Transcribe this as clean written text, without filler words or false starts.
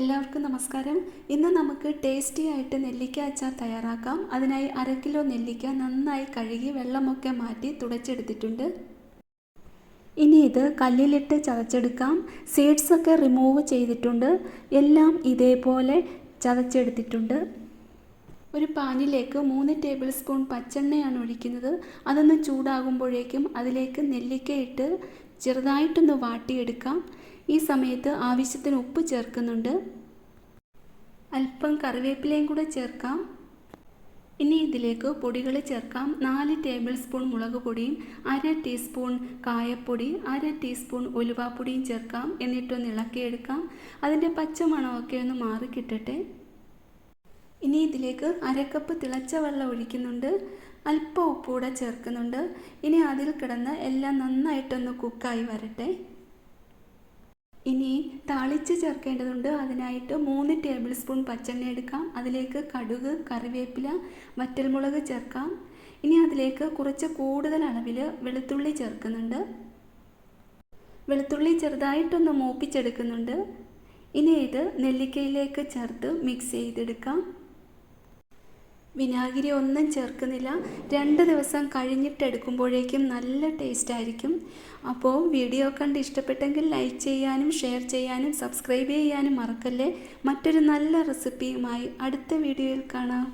എല്ലാവർക്കും നമസ്കാരം. ഇന്ന് നമുക്ക് ടേസ്റ്റി ആയിട്ട് നെല്ലിക്ക അച്ചാർ തയ്യാറാക്കാം. അതിനായി 1/2 കിലോ നെല്ലിക്ക നന്നായി കഴുകി വെള്ളമൊക്കെ മാറ്റി തുടച്ചെടുത്തിട്ടുണ്ട്. ഇനി ഇത് കല്ലിലിട്ട് ചതച്ചെടുക്കാം. സീഡ്സൊക്കെ റിമൂവ് ചെയ്തിട്ടുണ്ട്. എല്ലാം ഇതേപോലെ ചതച്ചെടുത്തിട്ടുണ്ട്. ഒരു പാനിലേക്ക് 3 ടേബിൾ സ്പൂൺ പച്ചെണ്ണയാണ് ഒഴിക്കുന്നത്. അതൊന്ന് ചൂടാകുമ്പോഴേക്കും അതിലേക്ക് നെല്ലിക്ക ഇട്ട് ചെറുതായിട്ടൊന്ന് വാട്ടിയെടുക്കാം. ഈ സമയത്ത് ആവശ്യത്തിന് ഉപ്പ് ചേർക്കുന്നുണ്ട്. അല്പം കറിവേപ്പിലയും കൂടെ ചേർക്കാം. ഇനി ഇതിലേക്ക് പൊടികൾ ചേർക്കാം. 4 ടേബിൾ സ്പൂൺ മുളക് പൊടിയും 1/2 ടീസ്പൂൺ കായപ്പൊടി, 1/2 ടീസ്പൂൺ ഉലുവാപ്പൊടിയും ചേർക്കാം. എന്നിട്ടൊന്ന് ഇളക്കിയെടുക്കാം. അതിൻ്റെ പച്ചമണമൊക്കെ ഒന്ന് മാറി കിട്ടട്ടെ. ഇനി ഇതിലേക്ക് 1/2 കപ്പ് തിളച്ച വെള്ളം ഒഴിക്കുന്നുണ്ട്. അല്പം ഉപ്പൂടെ ചേർക്കുന്നുണ്ട്. ഇനി അതിൽ കിടന്ന് എല്ലാം നന്നായിട്ടൊന്ന് കുക്കായി വരട്ടെ. ഇനി താളിച്ച് ചേർക്കേണ്ടതുണ്ട്. അതിനായിട്ട് 3 ടേബിൾ സ്പൂൺ പച്ചെണ്ണ എടുക്കാം. അതിലേക്ക് കടുക്, കറിവേപ്പില, വറ്റൽമുളക് ചേർക്കാം. ഇനി അതിലേക്ക് കുറച്ച് കൂടുതൽ അളവിൽ വെളുത്തുള്ളി ചേർക്കുന്നുണ്ട്. വെളുത്തുള്ളി ചെറുതായിട്ടൊന്ന് മൂപ്പിച്ചെടുക്കുന്നുണ്ട്. ഇനി ഇത് നെല്ലിക്കയിലേക്ക് ചേർത്ത് മിക്സ് ചെയ്തെടുക്കാം. വിനാഗിരി ഒന്നും ചേർക്കുന്നില്ല. 2 ദിവസം കഴിഞ്ഞിട്ടെടുക്കുമ്പോഴേക്കും നല്ല ടേസ്റ്റ് ആയിരിക്കും. അപ്പോൾ വീഡിയോ കണ്ട് ഇഷ്ടപ്പെട്ടെങ്കിൽ ലൈക്ക് ചെയ്യാനും ഷെയർ ചെയ്യാനും സബ്സ്ക്രൈബ് ചെയ്യാനും മറക്കല്ലേ. മറ്റൊരു നല്ല റെസിപ്പിയുമായി അടുത്ത വീഡിയോയിൽ കാണാം.